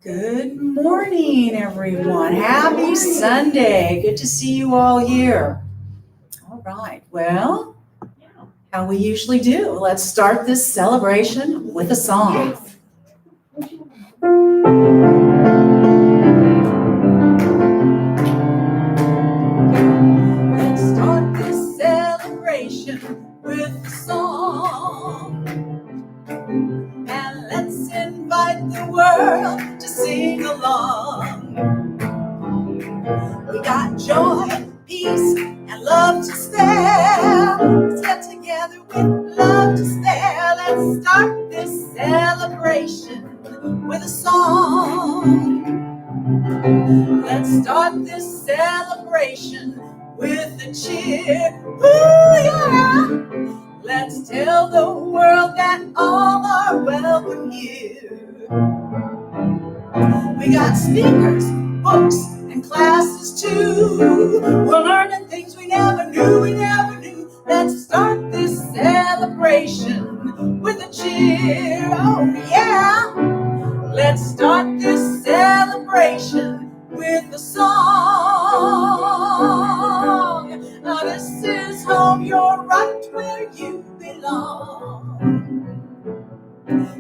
Good morning, everyone. Happy Sunday. Good to see you all here. All right. Well, how we usually do, let's start this celebration with a song. Let's start this celebration with a song. And let's invite the world to sing along. We got joy, peace, and love to spare. Let's get together with love to spare. Let's start this celebration with a song. Let's start this celebration with a cheer. Ooh, yeah! Let's tell the world that all are welcome here. We got speakers, books, and classes too. We're learning things we never knew. Let's start this celebration with a cheer. Oh yeah. Let's start this celebration with a song. Now this is home, you're right where you belong.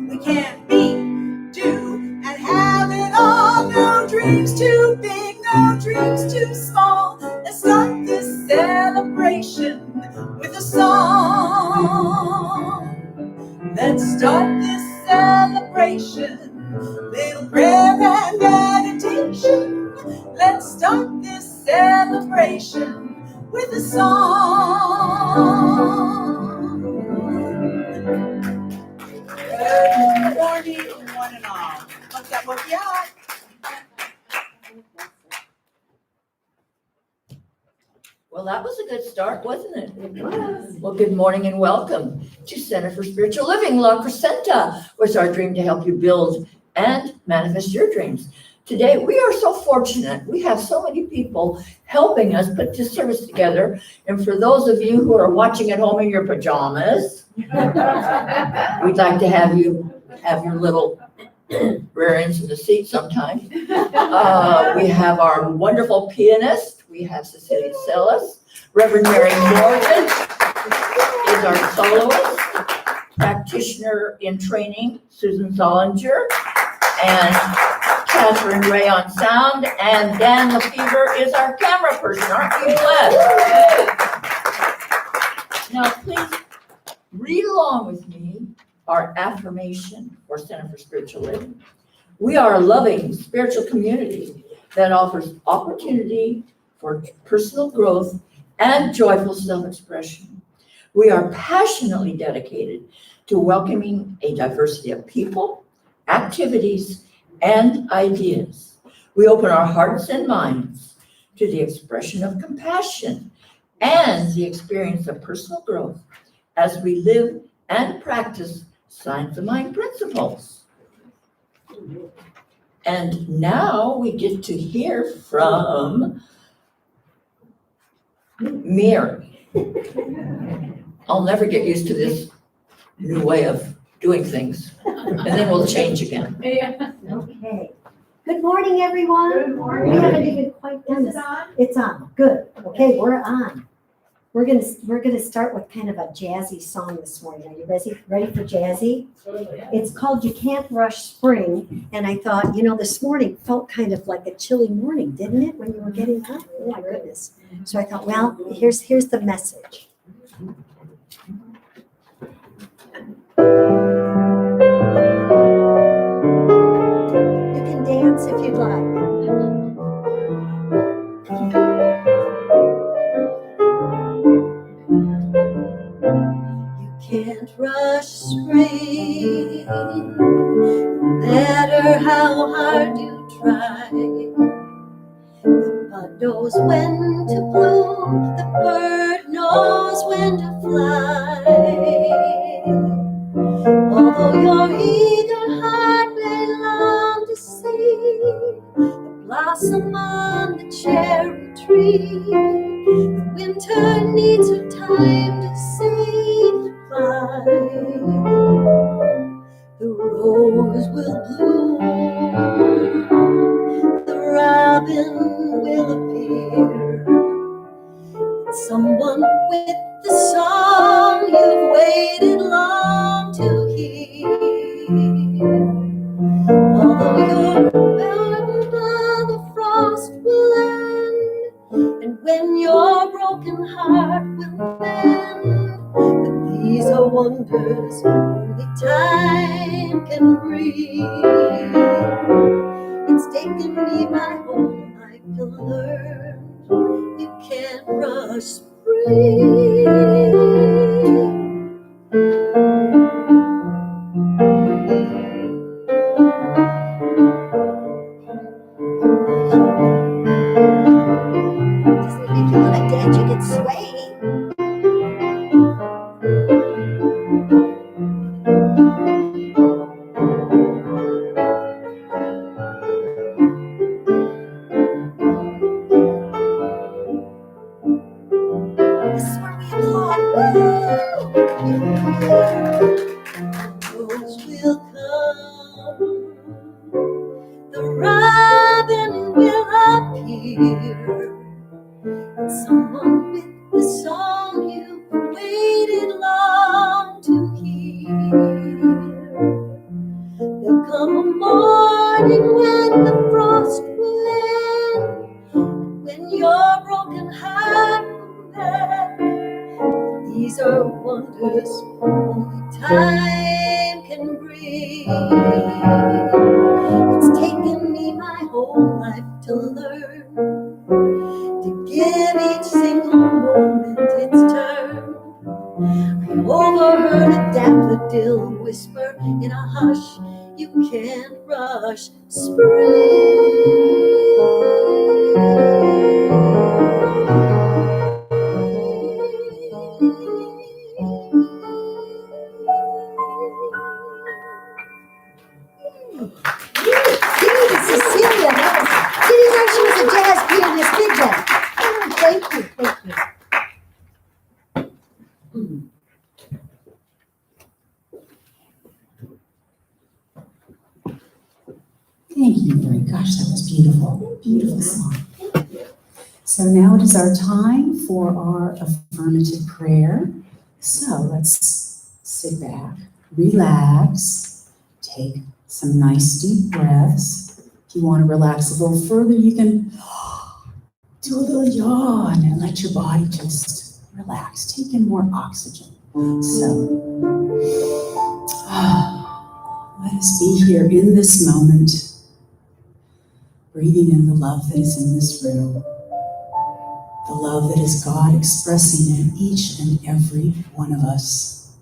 We can't be, do, and have it all. No dreams too big, no dreams too small. Let's start this celebration with a song. Let's start this celebration. Little prayer and meditation. Let's start this celebration with a song. Good morning, one and all. Hope that woke you up. Well, that was a good start, wasn't it? It was. Well, good morning and welcome to Center for Spiritual Living, La Crescenta, where it's our dream to help you build and manifest your dreams. Today, we are so fortunate. We have so many people helping us put this service together. And for those of you who are watching at home in your pajamas, we'd like to have you have your little rear ends in the seat sometime. We have our wonderful pianist. We have Cecilia Celis. Reverend Mary Morgan is our soloist. Practitioner in training, Susan Zollinger. And Catherine Ray on sound. And Dan Lefevre is our camera person. Aren't you glad? Now, please read along with me our affirmation for Center for Spiritual Living. We are a loving spiritual community that offers opportunity for personal growth and joyful self-expression. We are passionately dedicated to welcoming a diversity of people, activities, and ideas. We open our hearts and minds to the expression of compassion and the experience of personal growth as we live and practice Science of Mind principles. And now we get to hear from Mary. I'll never get used to this new way of doing things, and then we'll change again. Okay. Good morning, everyone. Good morning. We haven't even quite done this. It's on. Good. Okay, we're on. We're gonna start with kind of a jazzy song this morning. Are you ready for jazzy? It's called "You Can't Rush Spring," and I thought, this morning felt kind of like a chilly morning, didn't it? When you were getting up. Oh my goodness. So I thought, well, here's the message. You can dance if you'd like. can't rush spring. No matter how hard you try, the bud knows when to bloom, the bird knows when to fly. Although your eager heart may long to see the blossom on the cherry tree, the winter needs her time to say goodbye. The rose will bloom, the robin will appear, and someone with the song you've waited long to hear. Although you're burdened, the frost will end, and when your broken heart will mend, but these are wonders only time can bring. It's taken me my whole life to learn you can't rush spring. Doesn't it make you want to dance? You can sway. This is where we applaud. Rose will come, the robin will appear, and someone with the song you've waited long to hear. There'll come a morning when the frost will end, when your broken heart will mend. These are wonders only time can bring. It's taken me my whole life to learn to give each single moment its turn. I overheard a daffodil whisper in a hush, you can't rush spring. Cecilia, she didn't know she was a jazz pianist, did you? Oh, thank you, thank you. Thank you, Mary. Gosh, that was beautiful. Beautiful song. So now it is our time for our affirmative prayer. So let's sit back, relax, take some nice deep breaths. If you want to relax a little further, you can do a little yawn and let your body just relax. Take in more oxygen. So let us be here in this moment, breathing in the love that is in this room, the love that is God expressing in each and every one of us.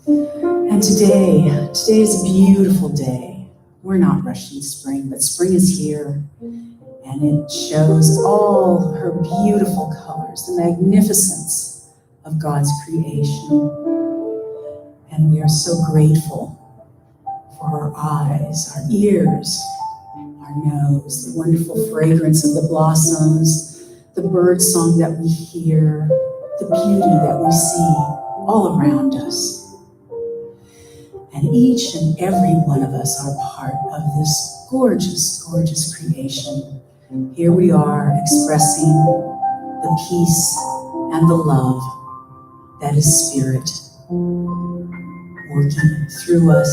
And today is a beautiful day. We're not rushing spring, but spring is here, and it shows all her beautiful colors, the magnificence of God's creation. And we are so grateful for our eyes, our ears, our nose, the wonderful fragrance of the blossoms, the bird song that we hear, the beauty that we see all around us. And each and every one of us are part of this gorgeous, gorgeous creation. Here we are expressing the peace and the love that is Spirit, working through us,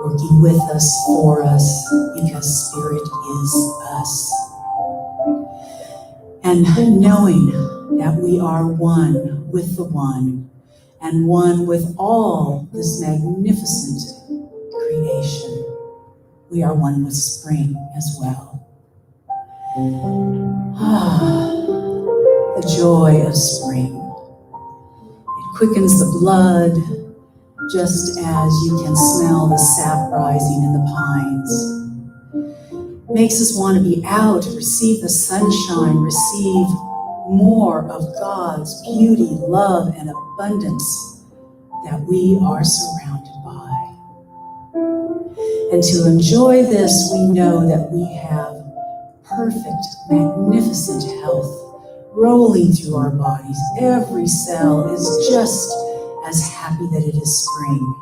working with us, for us, because Spirit is us. And knowing that we are one with the One, and one with all this magnificent creation. We are one with spring as well. The joy of spring. It quickens the blood, just as you can smell the sap rising in the pines. Makes us want to be out, receive the sunshine, receive more of God's beauty, love, and abundance that we are surrounded by. And to enjoy this, we know that we have perfect, magnificent health rolling through our bodies. Every cell is just as happy that it is spring.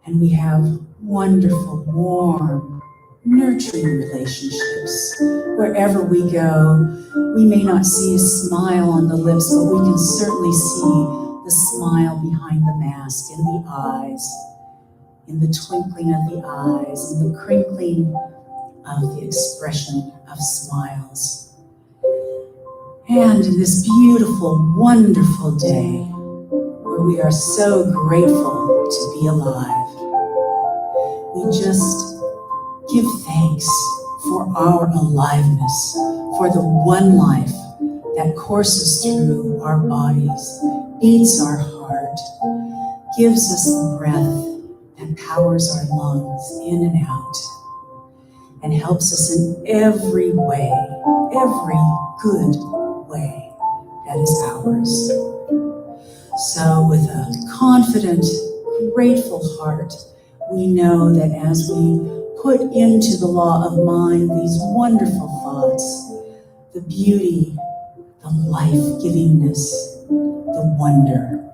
And we have wonderful, warm, nurturing relationships. Wherever we go, we may not see a smile on the lips, but we can certainly see the smile behind the mask, in the eyes, in the twinkling of the eyes, in the crinkling of the expression of smiles. And in this beautiful, wonderful day, where we are so grateful to be alive, we just give thanks for our aliveness, for the one life that courses through our bodies, beats our heart, gives us the breath that powers our lungs in and out, and helps us in every way, every good way that is ours. So with a confident, grateful heart, we know that as we put into the law of mind these wonderful thoughts, the beauty, the life-givingness, the wonder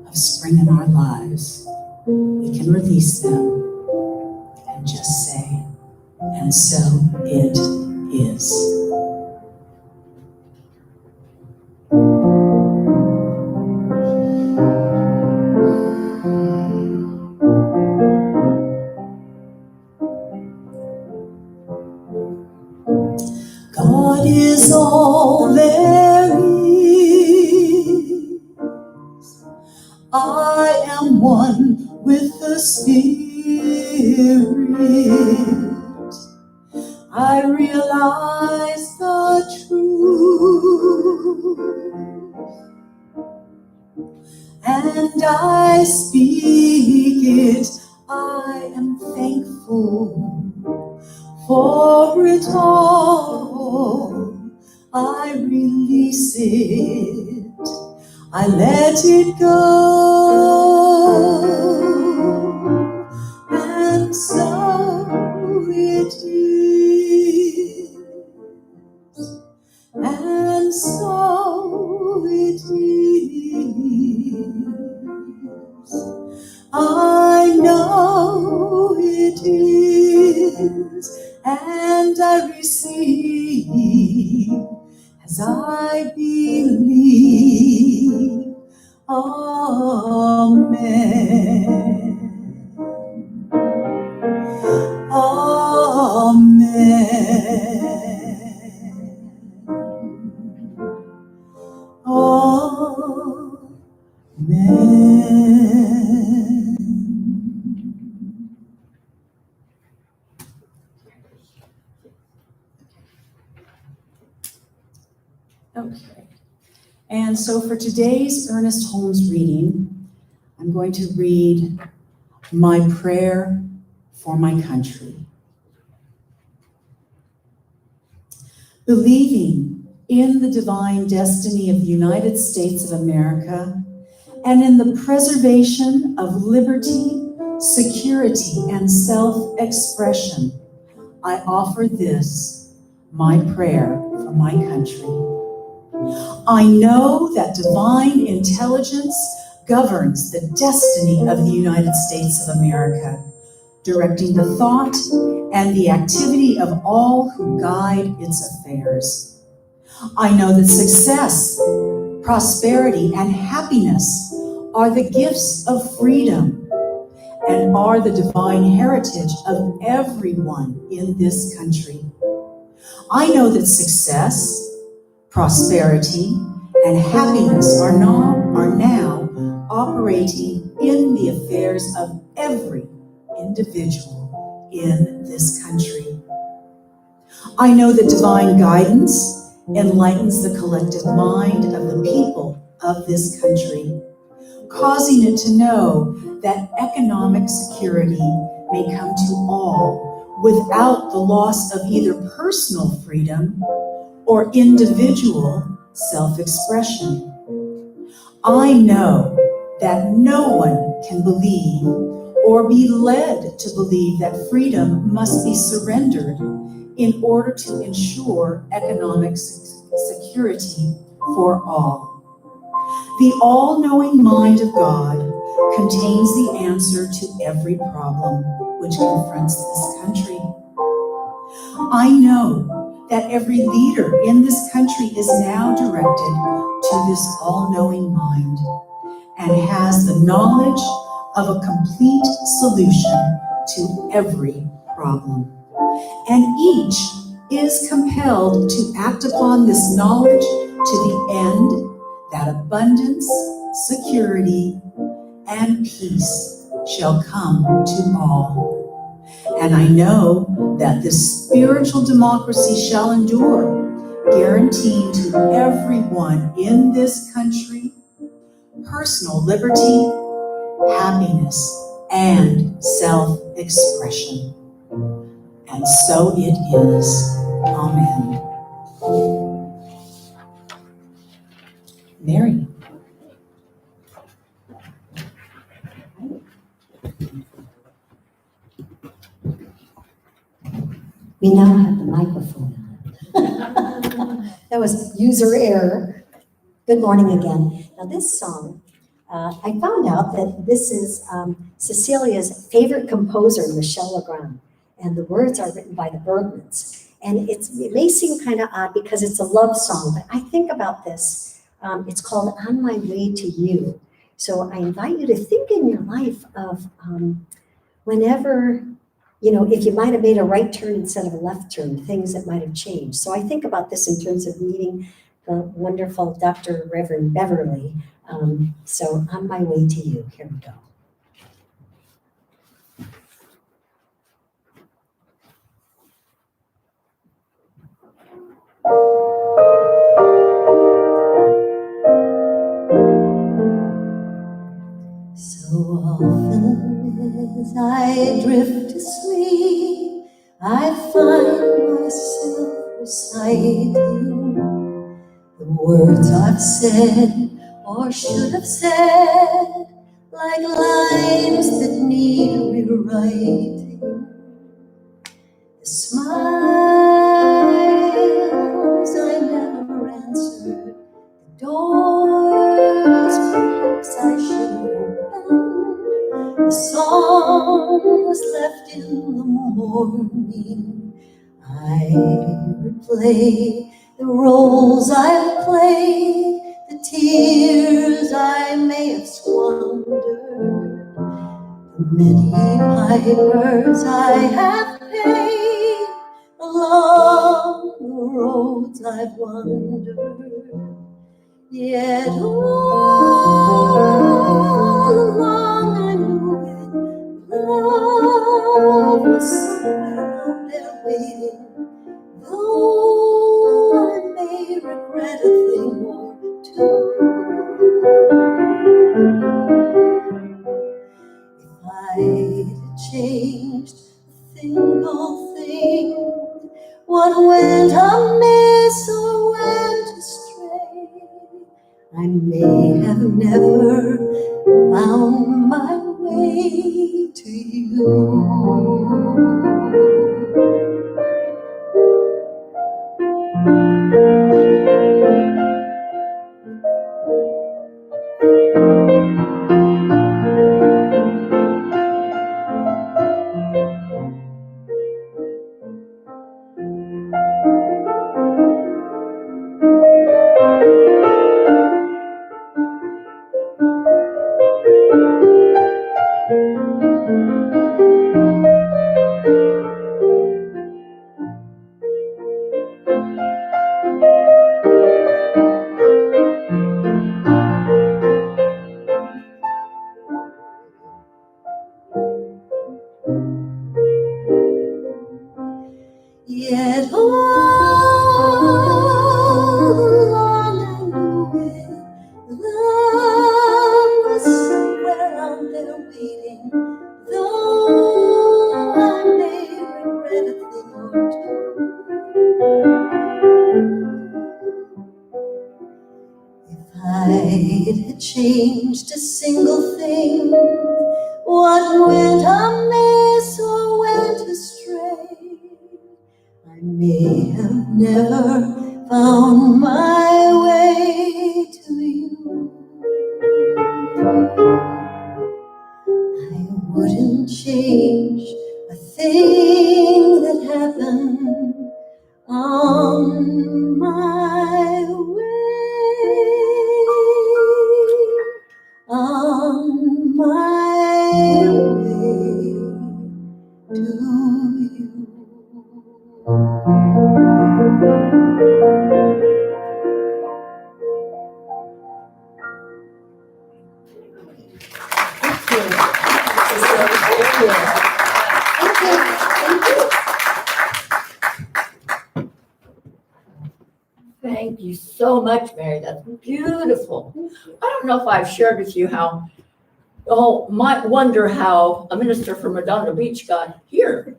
of spring in our lives, we can release them and just say, and so it is. God is all there is. I am one with the Spirit. I realize the truth, and I speak it. I am thankful for it all. I release it. I let it go. And so it is. And so it is. I know it is. And I receive as I believe. Amen. Amen. Amen. Okay, and so for today's Ernest Holmes reading, I'm going to read my prayer for my country. Believing in the divine destiny of the United States of America and in the preservation of liberty, security, and self-expression, I offer this, my prayer for my country. I know that divine intelligence governs the destiny of the United States of America, directing the thought and the activity of all who guide its affairs. I know that success, prosperity, and happiness are the gifts of freedom and are the divine heritage of everyone in this country. I know that success, prosperity, and happiness are now operating in the affairs of every individual in this country. I know that divine guidance enlightens the collective mind of the people of this country, causing it to know that economic security may come to all without the loss of either personal freedom or individual self-expression. I know that no one can believe or be led to believe that freedom must be surrendered in order to ensure economic security for all. The all-knowing mind of God contains the answer to every problem which confronts this country. I know that every leader in this country is now directed to this all-knowing mind and has the knowledge of a complete solution to every problem. And each is compelled to act upon this knowledge to the end that abundance, security, and peace shall come to all. And I know that this spiritual democracy shall endure, guaranteeing to everyone in this country personal liberty, happiness, and self-expression. And so it is. Amen. Mary. We now have the microphone on. That was user error. Good morning again. Now this song, I found out that this is Cecilia's favorite composer, Michel Legrand, and the words are written by the Bergmans. And it may seem kind of odd because it's a love song, but I think about this. It's called On My Way to You. So I invite you to think in your life of whenever, if you might have made a right turn instead of a left turn, things that might have changed. So I think about this in terms of meeting the wonderful Dr. Reverend Beverly. So On My Way to You, here we go. So often as I drift to sleep, I find myself reciting the words I've said or should have said, like lines that need rewriting. The smiles I never answered, the doors perhaps I should open, the songs left in the morning. I replay the roles I've played, the tears I may have squandered, the many pipers I have paid, along the roads I've wandered. Yet all along I knew it, love was somewhere out there waiting, though I may regret a thing or two. If I'd changed a single thing, what went amiss or went astray, I may have never found my way to you. there waiting, though I may regret a thing or two. If I'd changed a single thing, what went amiss or went astray, I may have never found my way to you. I wouldn't change a thing that happened on my way, on my way to you. Thank you so much, Mary. That's beautiful. I don't know if I've shared with you how, might wonder how a minister from Redondo Beach got here.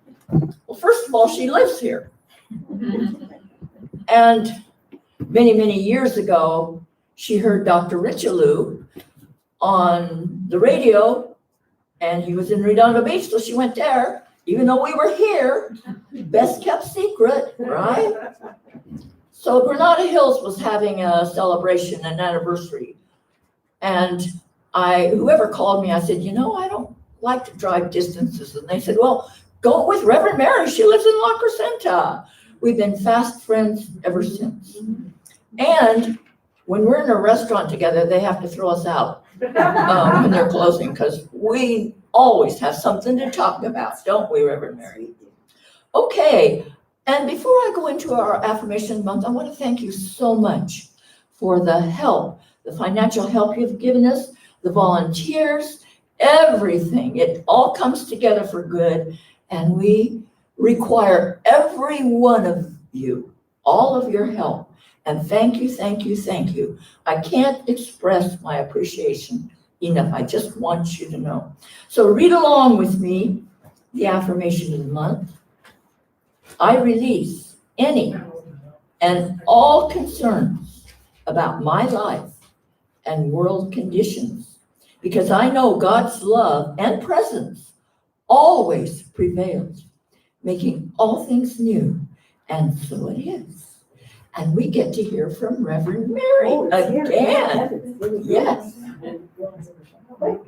Well, first of all, she lives here. And many, many years ago, she heard Dr. Richelieu on the radio, and he was in Redondo Beach, so she went there, even though we were here. Best kept secret, right? So Granada Hills was having a celebration, an anniversary. And whoever called me, I said, I don't like to drive distances. And they said, well, go with Reverend Mary. She lives in La Crescenta. We've been fast friends ever since. And when we're in a restaurant together, they have to throw us out when they're closing, because we always have something to talk about, don't we, Reverend Mary? Okay. And before I go into our affirmation month, I want to thank you so much for the help, the financial help you've given us, the volunteers, everything. It all comes together for good, and we require every one of you, all of your help. And thank you, thank you, thank you. I can't express my appreciation enough. I just want you to know. So read along with me the affirmation of the month. I release any and all concerns about my life and world conditions, because I know God's love and presence always prevails, making all things new, and so it is. And we get to hear from Reverend Mary again. Yes. Okay.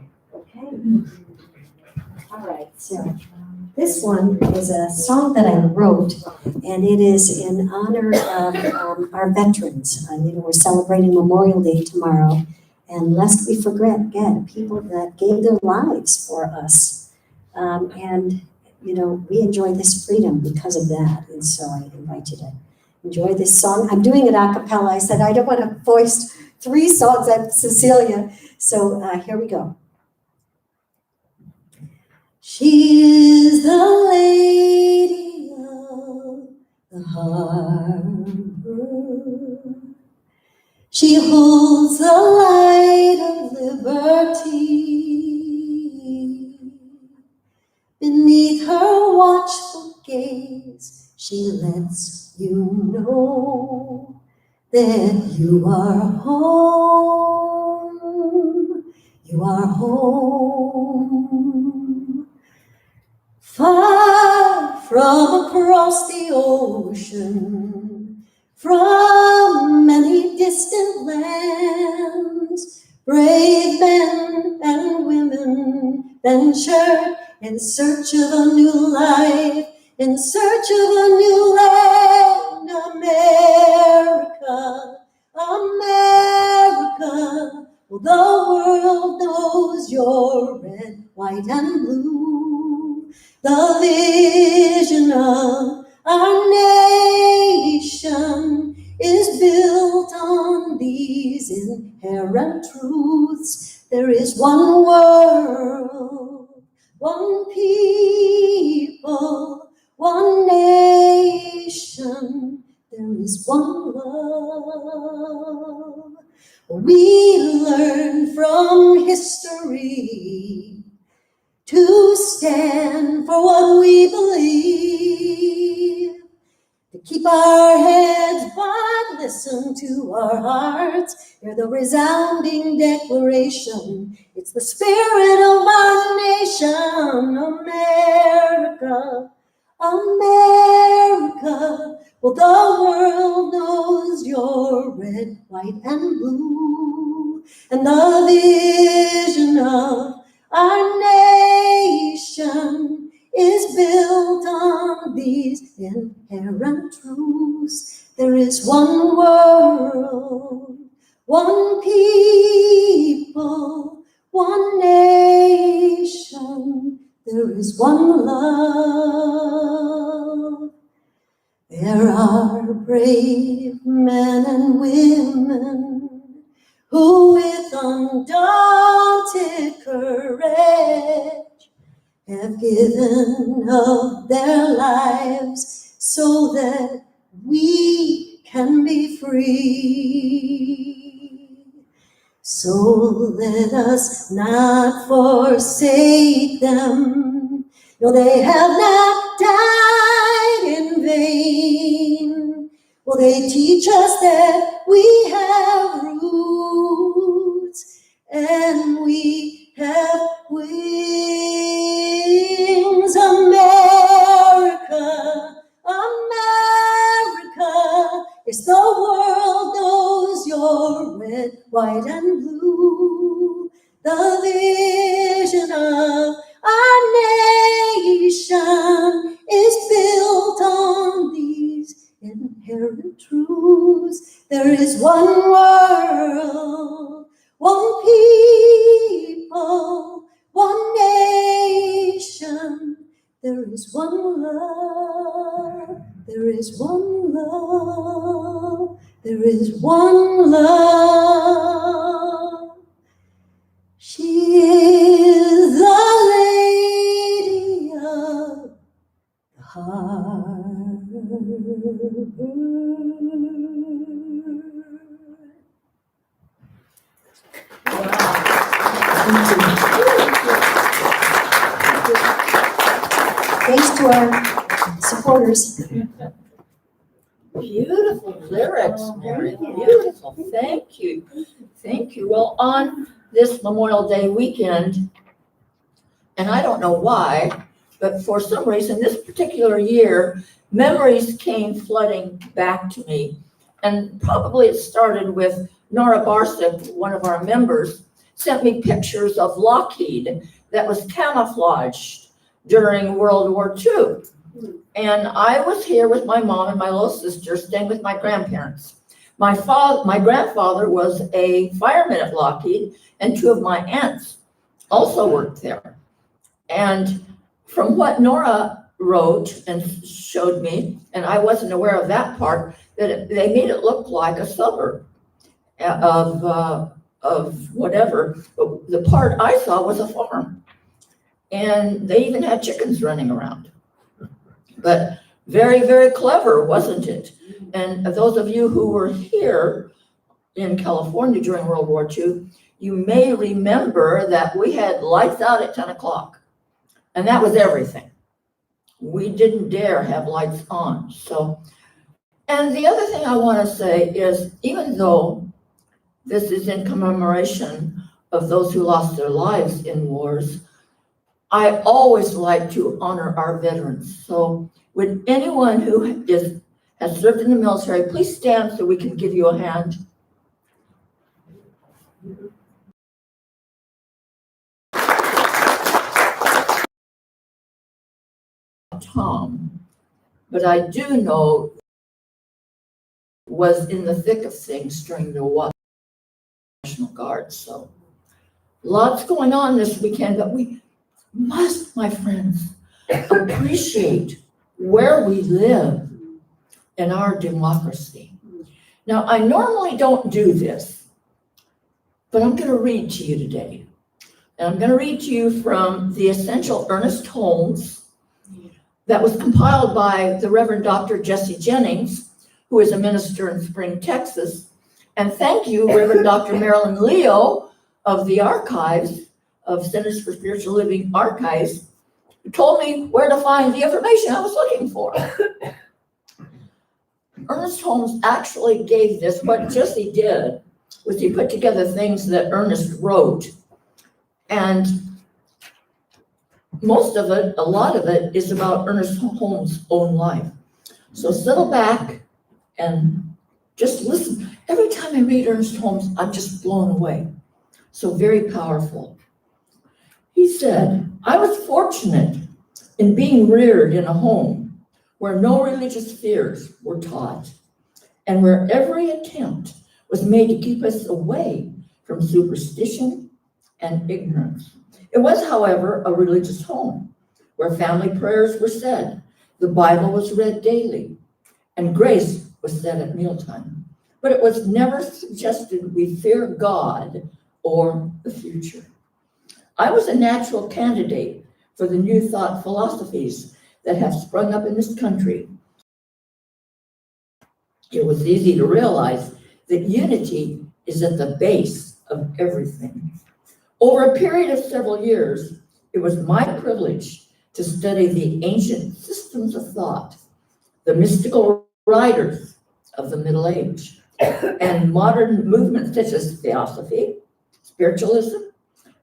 All right, so this one is a song that I wrote, and it is in honor of our veterans. We're celebrating Memorial Day tomorrow, and lest we forget people that gave their lives for us. And we enjoy this freedom because of that, and so I invite you to enjoy this song. I'm doing it a cappella. I said I don't want to voice 3 songs at Cecilia, so here we go. She is the lady of the harbor. She holds the light of liberty. Beneath her watchful gaze, she lets you know that you are home. You are home. Far from across the ocean, from many distant lands, brave men and women venture in search of a new life, in search of a new land. America, America, well, the world knows you're red, white, and blue. The vision of our nation is built on these inherent truths. There is one world, one people, one nation. There is one love. We learn from history to stand for what we believe, to keep our heads but listen to our hearts. Hear the resounding declaration. It's the spirit of our nation, America, America. Well, the world knows you're red, white, and blue, and the vision of our nation is built on these inherent truths. There is one world, one people, one nation. There is one love. There are brave men and women who with undaunted courage have given of their lives so that we can be free. So let us not forsake them. No, they have not died in vain. Will they teach us that we have roots and we have wings? America, America, yes, the world knows you're red, white, and blue. The vision of our nation is built on these inherent truths. There is one world, one people, one nation. There is one love. There is one love. There is one love. She is the lady of the heart. Thanks to our supporters. Beautiful lyrics, Mary. Beautiful. Thank you. Thank you. Well, on this Memorial Day weekend, and I don't know why, but for some reason, this particular year, memories came flooding back to me. And probably it started with Nora Barsick, one of our members, sent me pictures of Lockheed that was camouflaged during World War II. And I was here with my mom and my little sister, staying with my grandparents. My grandfather was a fireman at Lockheed, and two of my aunts also worked there. And from what Nora wrote and showed me, and I wasn't aware of that part, that they made it look like a suburb of whatever. But the part I saw was a farm. And they even had chickens running around. But very, very clever, wasn't it? And those of you who were here in California during World War II, you may remember that we had lights out at 10 o'clock. And that was everything. We didn't dare have lights on. So, and the other thing I want to say is, even though this is in commemoration of those who lost their lives in wars, I always like to honor our veterans. So would anyone who has served in the military please stand so we can give you a hand? Tom, but I do know was in the thick of things during the National Guard. So lots going on this weekend, but we must, my friends, appreciate where we live in our democracy. Now, I normally don't do this, but I'm going to read to you today. And I'm going to read to you from the essential Ernest Holmes that was compiled by the Reverend Dr. Jesse Jennings, who is a minister in Spring, Texas. And thank you, Reverend Dr. Marilyn Leo of the Archives, of Centers for Spiritual Living archives who told me where to find the information I was looking for. Ernest Holmes actually gave this. What Jesse did was he put together things that Ernest wrote, and most of it, a lot of it, is about Ernest Holmes' own life. So settle back and just listen. Every time I read Ernest Holmes, I'm just blown away. So very powerful. He said, I was fortunate in being reared in a home where no religious fears were taught and where every attempt was made to keep us away from superstition and ignorance. It was, however, a religious home where family prayers were said, the Bible was read daily, and grace was said at mealtime. But it was never suggested we fear God or the future. I was a natural candidate for the new thought philosophies that have sprung up in this country. It was easy to realize that unity is at the base of everything. Over a period of several years, it was my privilege to study the ancient systems of thought, the mystical writers of the Middle Age, and modern movements such as theosophy, spiritualism,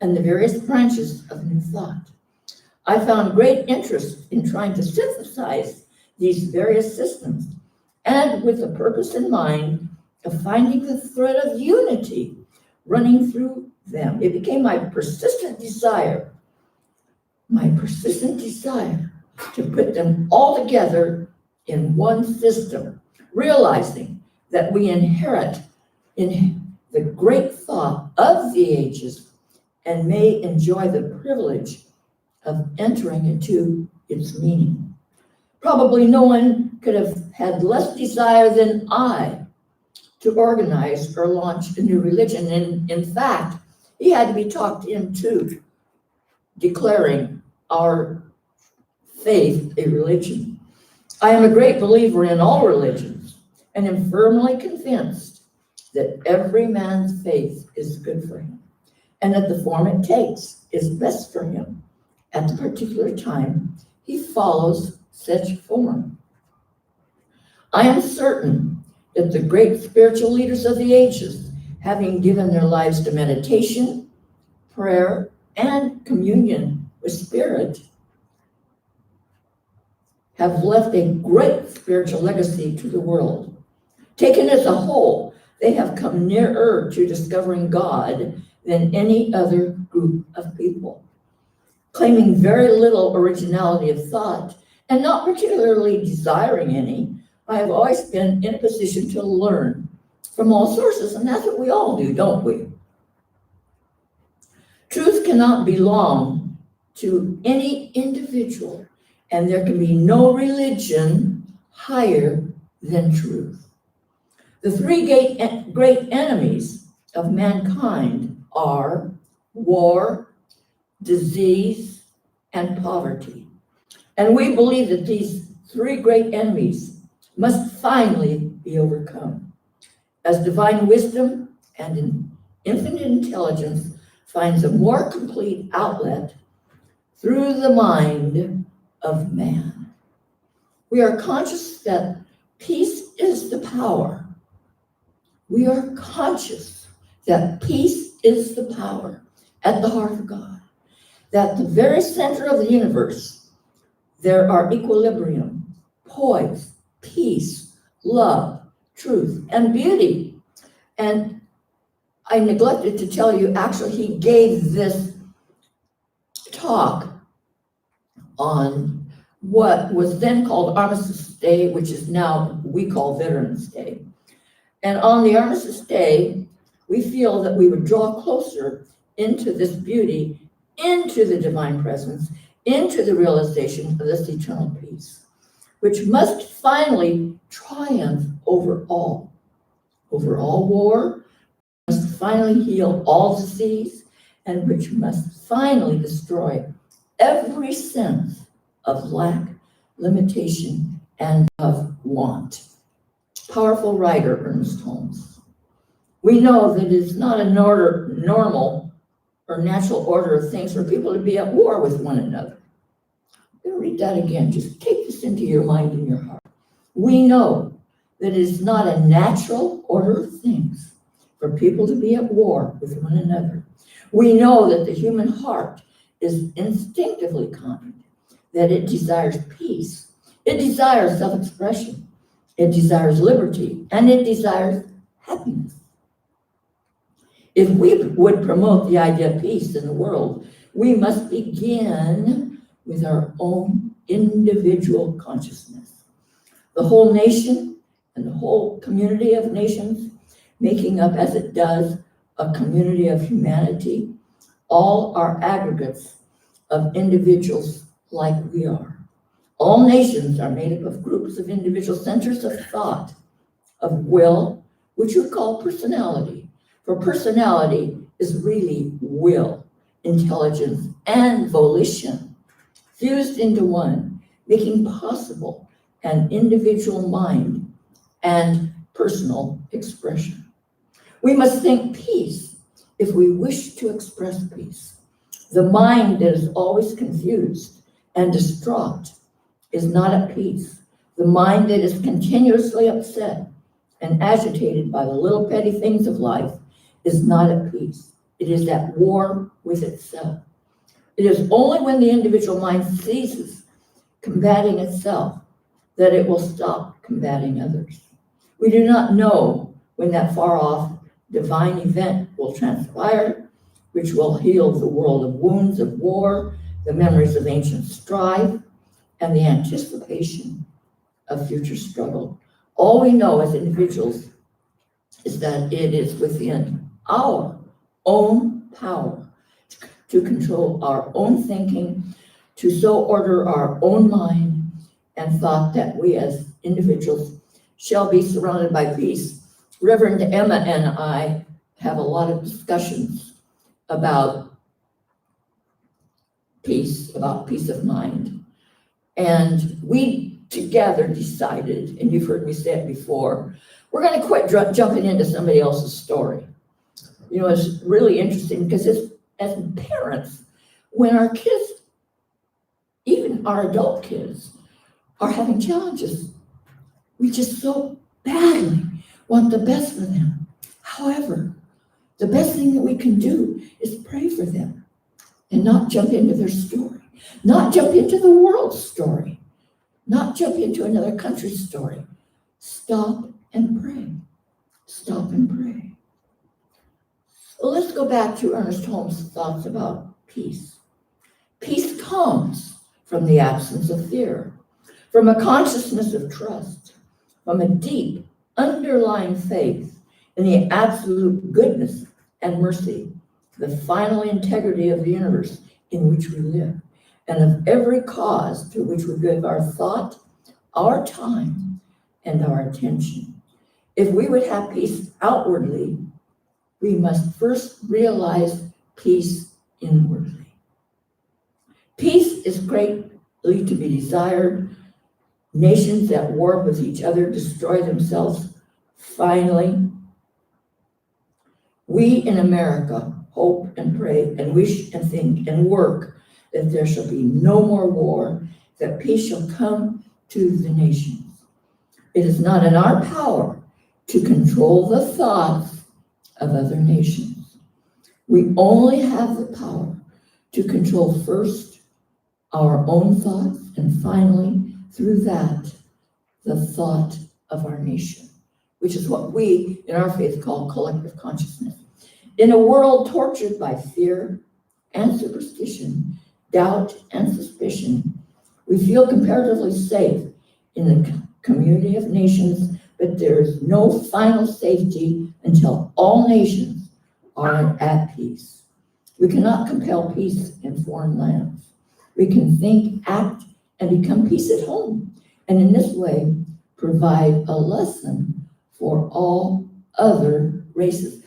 and the various branches of New Thought. I found great interest in trying to synthesize these various systems, and with the purpose in mind of finding the thread of unity running through them. It became my persistent desire to put them all together in one system, realizing that we inherit in the great thought of the ages and may enjoy the privilege of entering into its meaning. Probably no one could have had less desire than I to organize or launch a new religion. And in fact, he had to be talked into declaring our faith a religion. I am a great believer in all religions and am firmly convinced that every man's faith is good for him and that the form it takes is best for him at the particular time he follows such form. I am certain that the great spiritual leaders of the ages, having given their lives to meditation, prayer, and communion with Spirit, have left a great spiritual legacy to the world. Taken as a whole, they have come nearer to discovering God than any other group of people. Claiming very little originality of thought and not particularly desiring any, I have always been in a position to learn from all sources, and that's what we all do, don't we? Truth cannot belong to any individual, and there can be no religion higher than truth. The three great enemies of mankind are war, disease, and poverty. And we believe that these three great enemies must finally be overcome. As divine wisdom and infinite intelligence finds a more complete outlet through the mind of man. We are conscious that peace is the power. We are conscious that peace is the power at the heart of God. That the very center of the universe, there are equilibrium, poise, peace, love, truth, and beauty. And I neglected to tell you, actually, he gave this talk on what was then called Armistice Day, which is now we call Veterans Day. And on the Armistice Day, we feel that we would draw closer into this beauty, into the divine presence, into the realization of this eternal peace, which must finally triumph over all war, must finally heal all disease, and which must finally destroy every sense of lack, limitation, and of want. Powerful writer, Ernest Holmes. We know that it is not a normal or natural order of things for people to be at war with one another. I'm going to read that again. Just take this into your mind and your heart. We know that it is not a natural order of things for people to be at war with one another. We know that the human heart is instinctively kind, that it desires peace, it desires self-expression, it desires liberty, and it desires happiness. If we would promote the idea of peace in the world, we must begin with our own individual consciousness. The whole nation and the whole community of nations, making up as it does a community of humanity, all are aggregates of individuals like we are. All nations are made up of groups of individual centers of thought, of will, which we call personality. For personality is really will, intelligence, and volition fused into one, making possible an individual mind and personal expression. We must think peace if we wish to express peace. The mind that is always confused and distraught is not at peace. The mind that is continuously upset and agitated by the little petty things of life is not at peace. It is at war with itself. It is only when the individual mind ceases combating itself that it will stop combating others. We do not know when that far-off divine event will transpire, which will heal the world of wounds of war, the memories of ancient strife, and the anticipation of future struggle. All we know as individuals is that it is within our own power to control our own thinking, to so order our own mind and thought that we as individuals shall be surrounded by peace. Reverend Emma and I have a lot of discussions about peace of mind. And we together decided, and you've heard me say it before, we're going to quit jumping into somebody else's story. You know, it's really interesting because as parents, when our kids, even our adult kids, are having challenges, we just so badly want the best for them. However, the best thing that we can do is pray for them and not jump into their story, not jump into the world's story, not jump into another country's story. Stop and pray. Stop and pray. Well, let's go back to Ernest Holmes' thoughts about peace. Peace comes from the absence of fear, from a consciousness of trust, from a deep underlying faith in the absolute goodness and mercy, the final integrity of the universe in which we live, and of every cause to which we give our thought, our time, and our attention. If we would have peace outwardly, we must first realize peace inwardly. Peace is greatly to be desired. Nations at war with each other destroy themselves. Finally, we in America hope and pray and wish and think and work that there shall be no more war, that peace shall come to the nations. It is not in our power to control the thoughts of other nations. We only have the power to control first our own thoughts and finally, through that, the thought of our nation, which is what we in our faith call collective consciousness. In a world tortured by fear and superstition, doubt and suspicion, we feel comparatively safe in the community of nations, but there is no final safety until all nations are at peace. We cannot compel peace in foreign lands. We can think, act, and become peace at home, and in this way provide a lesson for all other races.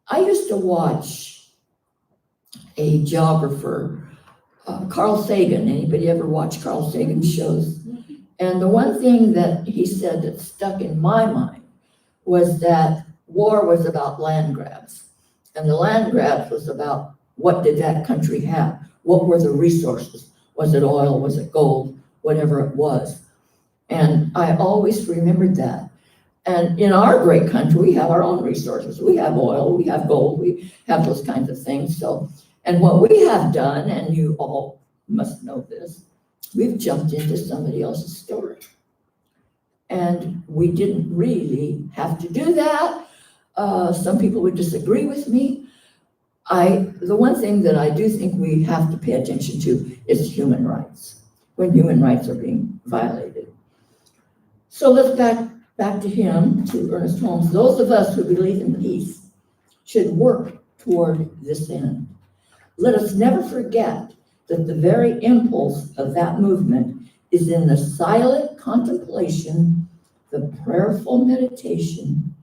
I used to watch a geographer, Carl Sagan. Anybody ever watch Carl Sagan's shows? And the one thing that he said that stuck in my mind was that war was about land grabs, and the land grabs was about what did that country have? What were the resources? Was it oil? Was it gold? Whatever it was. And I always remembered that. And in our great country, we have our own resources. We have oil, we have gold, we have those kinds of things. So, and what we have done, and you all must know this, we've jumped into somebody else's story. And we didn't really have to do that. Some people would disagree with me. The one thing that I do think we have to pay attention to is human rights, when human rights are being violated. So let's back to him, to Ernest Holmes. Those of us who believe in peace should work toward this end. Let us never forget that the very impulse of that movement is in the silent contemplation, the prayerful meditation,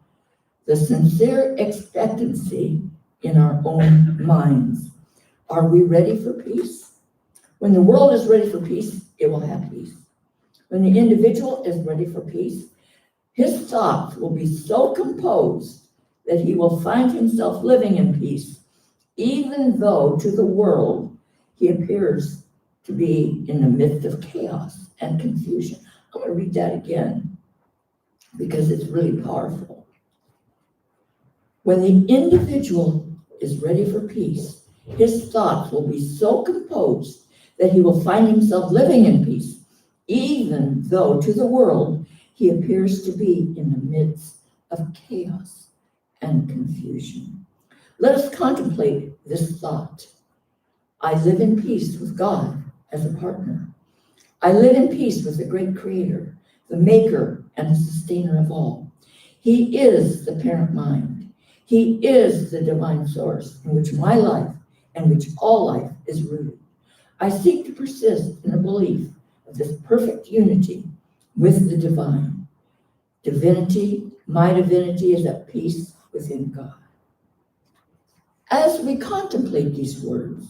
the sincere expectancy in our own minds. Are we ready for peace? When the world is ready for peace, it will have peace. When the individual is ready for peace, his thoughts will be so composed that he will find himself living in peace, even though to the world he appears to be in the midst of chaos and confusion. I'm going to read that again because it's really powerful. When the individual is ready for peace, his thoughts will be so composed that he will find himself living in peace, even though to the world he appears to be in the midst of chaos and confusion. Let us contemplate this thought. I live in peace with God as a partner. I live in peace with the great Creator, the Maker and the Sustainer of all. He is the parent mind. He is the divine source in which my life and which all life is rooted. I seek to persist in a belief of this perfect unity with the divine. Divinity, my divinity, is at peace within God. As we contemplate these words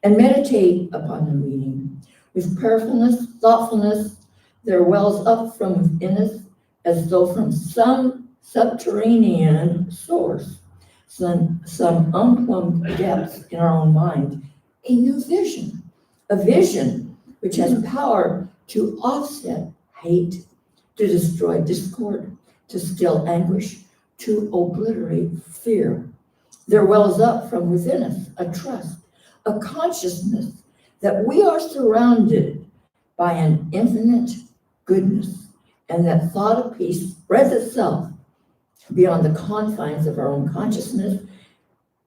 and meditate upon the meaning, with prayerfulness, thoughtfulness, there wells up from within us, as though from some subterranean source, some unplumbed depths in our own mind, a new vision, a vision which has power to offset hate, to destroy discord, to still anguish, to obliterate fear. There wells up from within us a trust, a consciousness that we are surrounded by an infinite goodness, and that thought of peace spreads itself beyond the confines of our own consciousness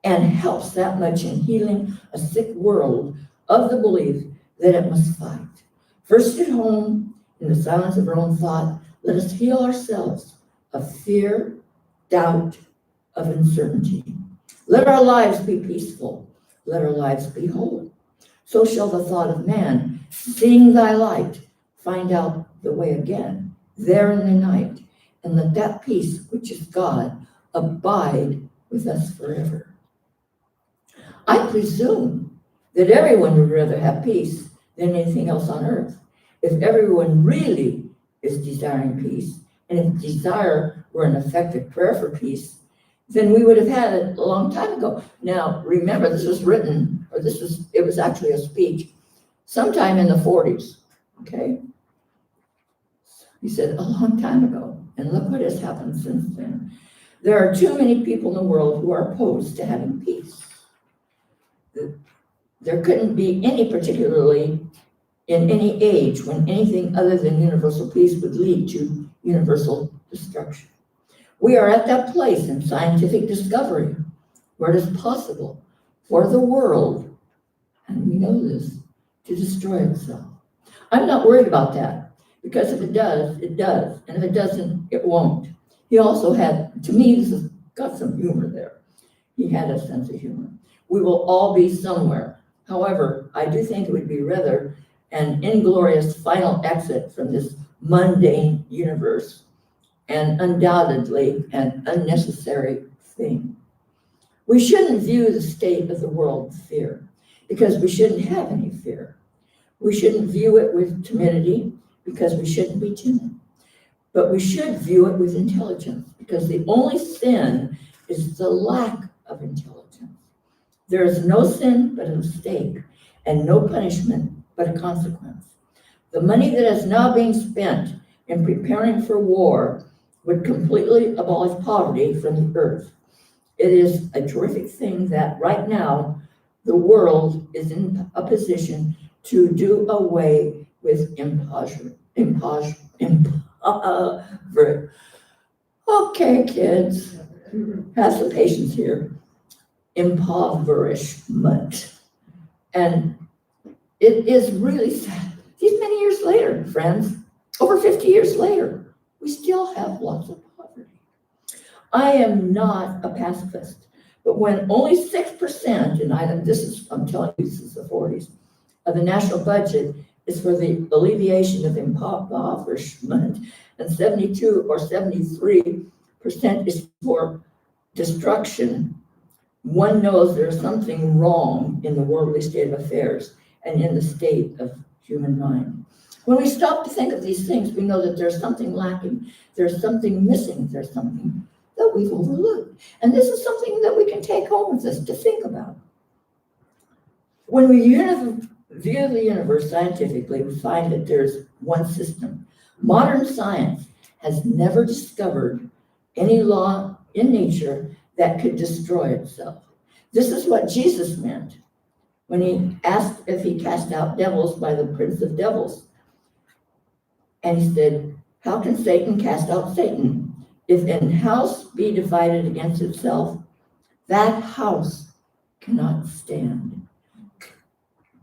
and helps that much in healing a sick world of the belief that it must fight. First at home, in the silence of our own thought, let us heal ourselves of fear, doubt, of uncertainty. Let our lives be peaceful. Let our lives be holy. So shall the thought of man, seeing thy light, find out the way again, there in the night, and let that peace, which is God, abide with us forever. I presume that everyone would rather have peace than anything else on earth. If everyone really is desiring peace, and if desire were an effective prayer for peace, then we would have had it a long time ago. Now, remember, this was written, or it was actually a speech sometime in the 40s, okay? He said a long time ago, and look what has happened since then. There are too many people in the world who are opposed to having peace. There couldn't be any, particularly in any age, when anything other than universal peace would lead to universal destruction. We are at that place in scientific discovery where it is possible for the world, and we know this, to destroy itself. I'm not worried about that, because if it does, it does, and if it doesn't, it won't. He also had, to me, this has got some humor there. He had a sense of humor. We will all be somewhere. However, I do think it would be rather an inglorious final exit from this mundane universe, and undoubtedly an unnecessary thing. We shouldn't view the state of the world with fear, because we shouldn't have any fear. We shouldn't view it with timidity, because we shouldn't be timid. But we should view it with intelligence, because the only sin is the lack of intelligence. There is no sin but a mistake, and no punishment but a consequence. The money that is now being spent in preparing for war would completely abolish poverty from the earth. It is a terrific thing that right now the world is in a position to do away with okay, kids, have some patience here. Impoverishment. And it is really sad. These many years later, friends, over 50 years later, we still have lots of poverty. I am not a pacifist, but when only 6%, and I'm telling you, this is the 40s, of the national budget is for the alleviation of impoverishment, and 72 or 73% is for destruction, one knows there's something wrong in the worldly state of affairs and in the state of human mind. When we stop to think of these things, we know that there's something lacking, there's something missing, there's something that we've overlooked. And this is something that we can take home with us to think about. When we view the universe scientifically, we find that there's one system. Modern science has never discovered any law in nature that could destroy itself. This is what Jesus meant when he asked if he cast out devils by the prince of devils. And he said, how can Satan cast out Satan? If an house be divided against itself, that house cannot stand.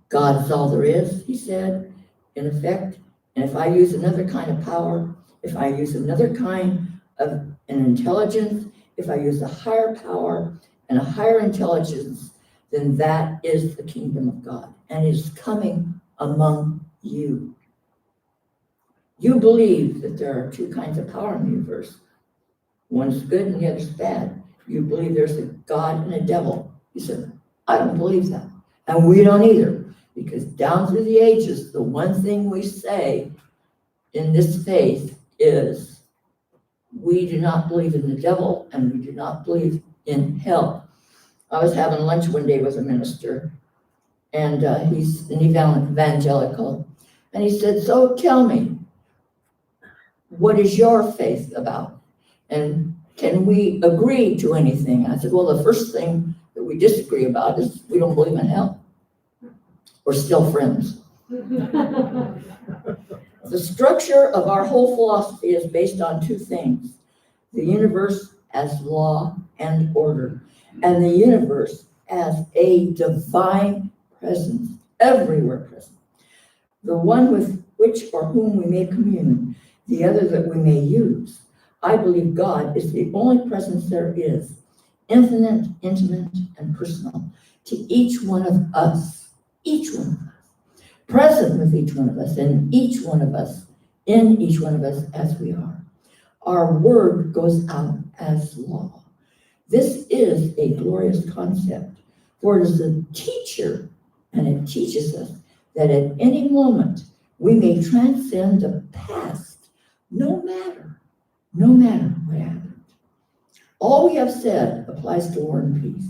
God is all there is, he said, in effect. And if I use another kind of power, if I use another kind of an intelligence, if I use a higher power and a higher intelligence, then that is the kingdom of God and is coming among you. You believe that there are two kinds of power in the universe. One's good and the other's bad. You believe there's a God and a devil. You said, I don't believe that. And we don't either, because down through the ages, the one thing we say in this faith is, we do not believe in the devil and we do not believe in hell. I was having lunch one day with a minister, and he's an evangelical, and he said, so tell me, what is your faith about? And can we agree to anything? I said, well, the first thing that we disagree about is we don't believe in hell. We're still friends. The structure of our whole philosophy is based on two things: the universe as law and order, and the universe as a divine presence, everywhere present. The one with which or whom we may commune, the other that we may use. I believe God is the only presence there is, infinite, intimate, and personal, to each one of us, present with each one of us, and each one of us, in each one of us as we are. Our word goes out as law. This is a glorious concept, for it is a teacher, and it teaches us that at any moment we may transcend the past, no matter what happened. All we have said applies to War and Peace,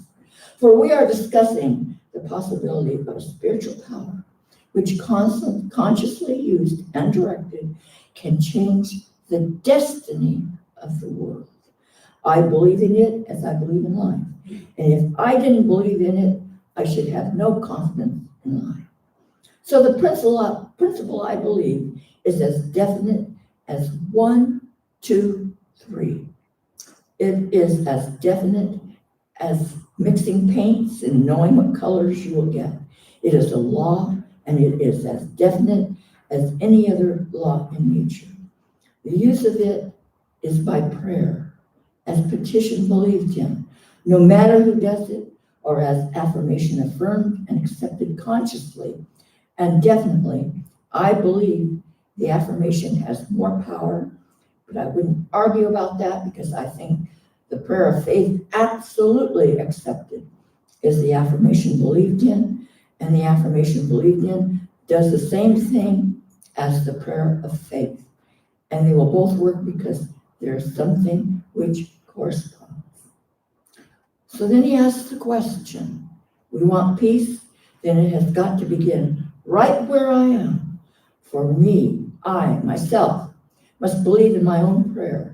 for we are discussing the possibility of a spiritual power which consciously used and directed can change the destiny of the world. I believe in it as I believe in life. And if I didn't believe in it, I should have no confidence in life. So the principle I believe is as definite as 1, 2, 3. It is as definite as mixing paints and knowing what colors you will get. It is a law, and it is as definite as any other law in nature. The use of it is by prayer, as petition believed in, no matter who does it, or as affirmation affirmed and accepted consciously and definitely. I believe the affirmation has more power, but I wouldn't argue about that because I think the prayer of faith absolutely accepted is the affirmation believed in, and the affirmation believed in does the same thing as the prayer of faith. And they will both work because there's something which corresponds. So then he asks the question, we want peace, then it has got to begin right where I am. For me, I, myself, must believe in my own prayer.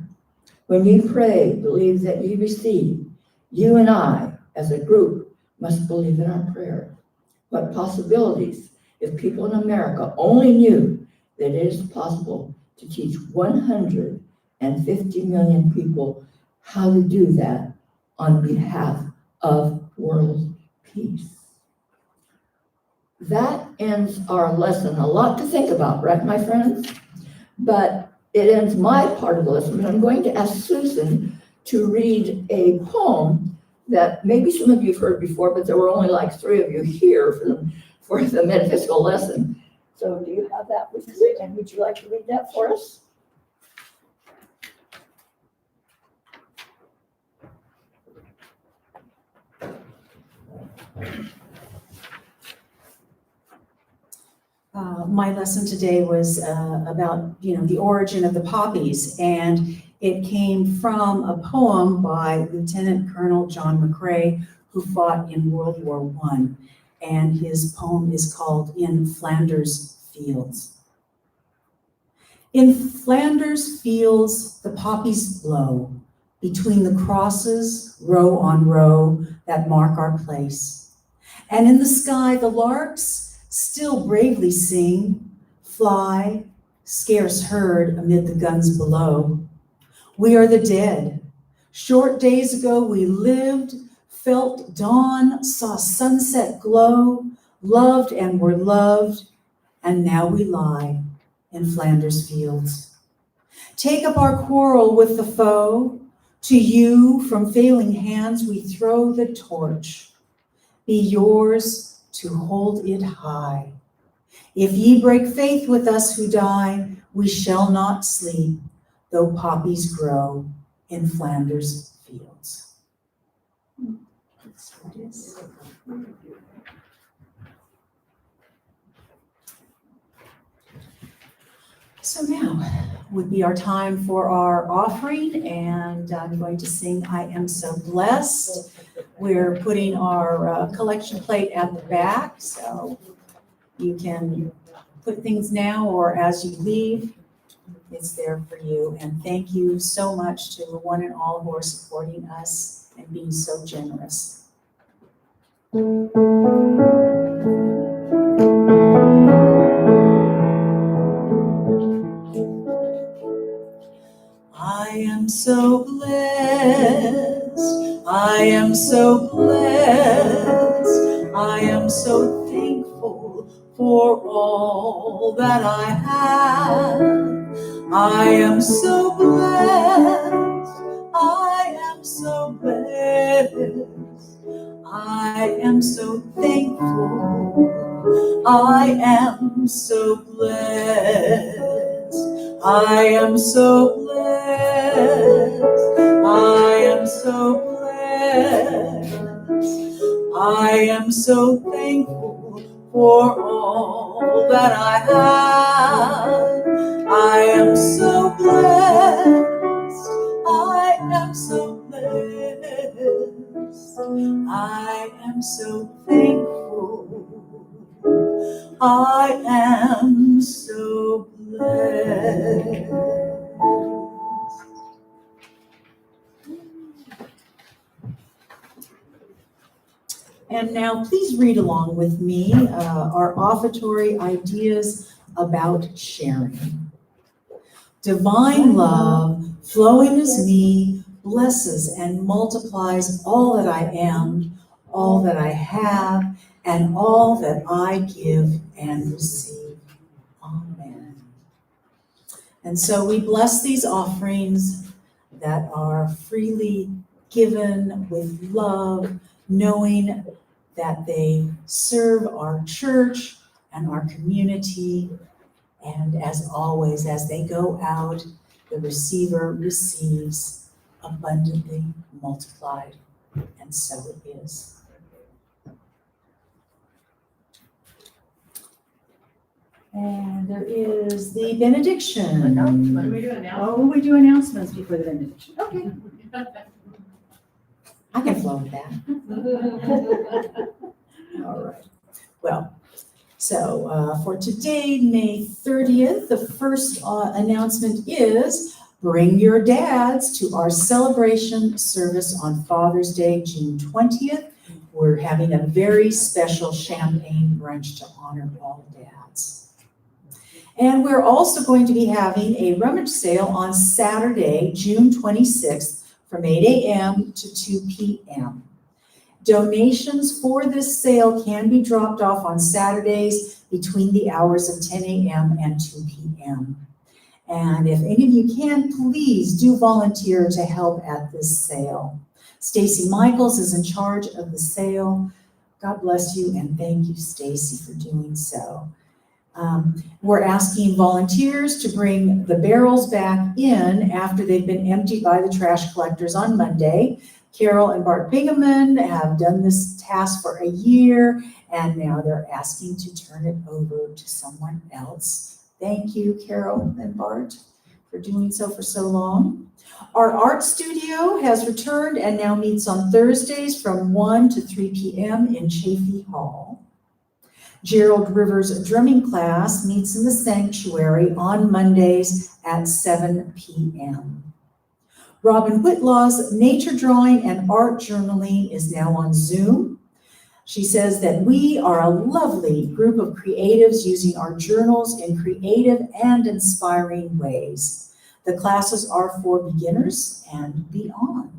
When you pray, believe that you receive. You and I, as a group, must believe in our prayer. What possibilities if people in America only knew that it is possible to teach 150 million people how to do that on behalf of world peace. That ends our lesson. A lot to think about, right, my friends? But it ends my part of the lesson. But I'm going to ask Susan to read a poem that maybe some of you have heard before, but there were only like 3 of you here for the metaphysical lesson. So do you have that with you? And would you like to read that for us? My lesson today was about, the origin of the poppies, and it came from a poem by Lieutenant Colonel John McCrae, who fought in World War I, and his poem is called In Flanders Fields. In Flanders fields the poppies blow, between the crosses, row on row, that mark our place. And in the sky the larks still bravely sing, fly, scarce heard amid the guns below. We are the dead. Short days ago we lived, felt dawn, saw sunset glow, loved and were loved, and now we lie in Flanders fields. Take up our quarrel with the foe. To you from failing hands we throw the torch. Be yours to hold it high. If ye break faith with us who die, we shall not sleep, though poppies grow in Flanders fields. That's what it is. So now would be our time for our offering, and I'm going to sing I Am So Blessed. We're putting our collection plate at the back, so you can put things now or as you leave. It's there for you. And thank you so much to the one and all who are supporting us and being so generous. I am so blessed, I am so blessed, I am so thankful for all that I have. I am so blessed, I am so blessed, I am so thankful, I am so blessed, I am so blessed, I am so blessed, I am so thankful for all that I have. I am so blessed, I am so blessed, I am so thankful, I am so blessed. And now please read along with me our offertory ideas about sharing. Divine love flowing as me blesses and multiplies all that I am, all that I have, and all that I give and receive. Amen. And so we bless these offerings that are freely given with love, knowing that they serve our church and our community. And as always, as they go out, the receiver receives abundantly multiplied. And so it is. And there is the benediction. Announcement. We do announcements before the benediction. Okay. I can flow with that. All right. Well, so for today, May 30th, the first announcement is bring your dads to our celebration service on Father's Day, June 20th. We're having a very special champagne brunch to honor all dads. And we're also going to be having a rummage sale on Saturday, June 26th from 8 a.m. to 2 p.m. Donations for this sale can be dropped off on Saturdays between the hours of 10 a.m. and 2 p.m. And if any of you can, please do volunteer to help at this sale. Stacy Michaels is in charge of the sale. God bless you and thank you, Stacy, for doing so. We're asking volunteers to bring the barrels back in after they've been emptied by the trash collectors on Monday. Carol and Bart Bingaman have done this task for a year, and now they're asking to turn it over to someone else. Thank you, Carol and Bart, for doing so for so long. Our art studio has returned and now meets on Thursdays from 1 to 3 p.m. in Chafee Hall. Gerald Rivers' drumming class meets in the sanctuary on Mondays at 7 p.m. Robin Whitlaw's nature drawing and art journaling is now on Zoom. She says that we are a lovely group of creatives using our journals in creative and inspiring ways. The classes are for beginners and beyond,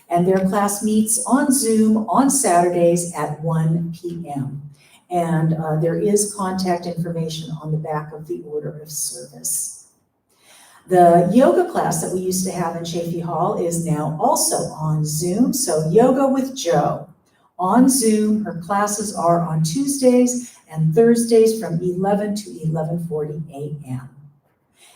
and their class meets on Zoom on Saturdays at 1 p.m. And there is contact information on the back of the order of service. The yoga class that we used to have in Chafee Hall is now also on Zoom. So Yoga with Jo on Zoom. Her classes are on Tuesdays and Thursdays from 11 to 11:40 a.m.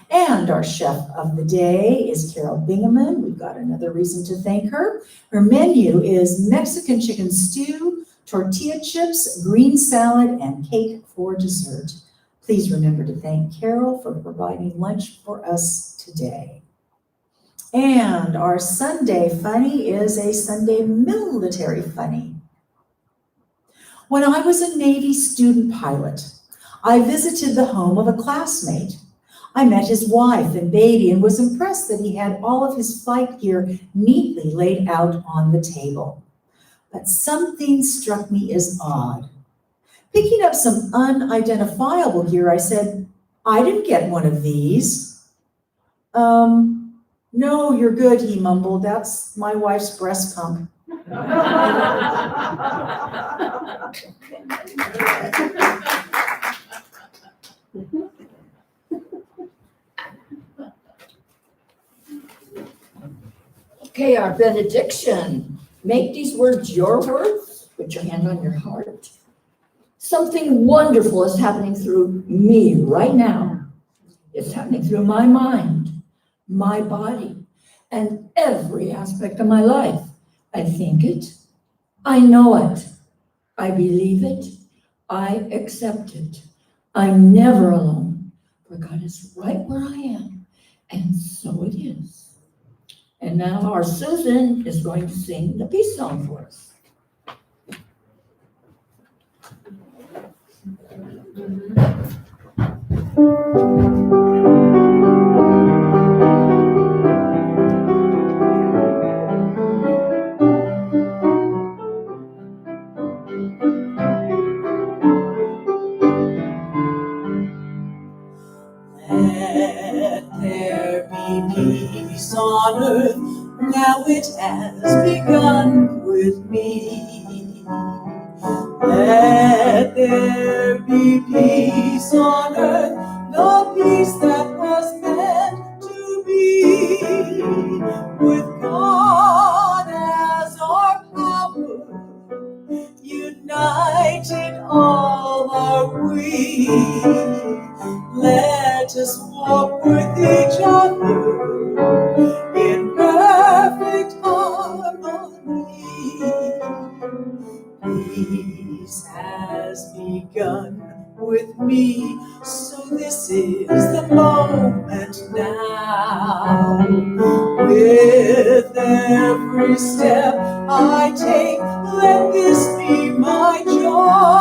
And our chef of the day is Carol Bingaman. We've got another reason to thank her. Her menu is Mexican chicken stew, tortilla chips, green salad, and cake for dessert. Please remember to thank Carol for providing lunch for us today. And our Sunday funny is a Sunday military funny. When I was a Navy student pilot, I visited the home of a classmate. I met his wife and baby and was impressed that he had all of his flight gear neatly laid out on the table. But something struck me as odd. Picking up some unidentifiable gear, I said, "I didn't get one of these." "No, you're good," he mumbled. "That's my wife's breast pump." Okay, our benediction. Make these words your words. Put your hand on your heart. Something wonderful is happening through me right now. It's happening through my mind, my body, and every aspect of my life. I think it. I know it. I believe it. I accept it. I'm never alone, for God is right where I am, and so it is. And now our Susan is going to sing the peace song for us. Let there be peace on earth, now it has begun with me. Let there be peace on earth, the peace that was meant to be. With God as our power, united all are we. Let us walk with each other in perfect harmony. Peace has begun with me, so this is the moment now. With every step I take, let this be my joy.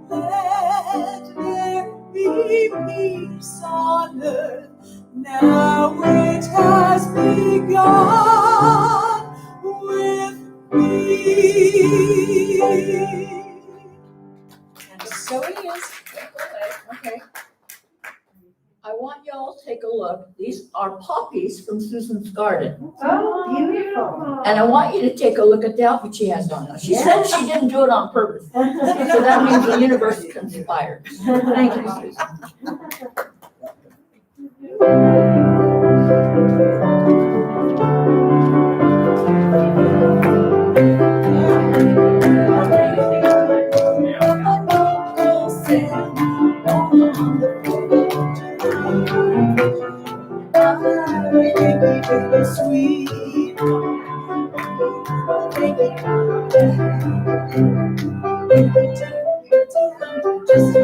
Let there be peace on earth, now it has begun with me. And so it is. Okay. I want y'all to take a look. These are poppies from Susan's garden. Oh, beautiful. And I want you to take a look at the outfit she has on now. She said she didn't do it on purpose. So that means the universe conspired. Thank you, Susan. Sweet. Just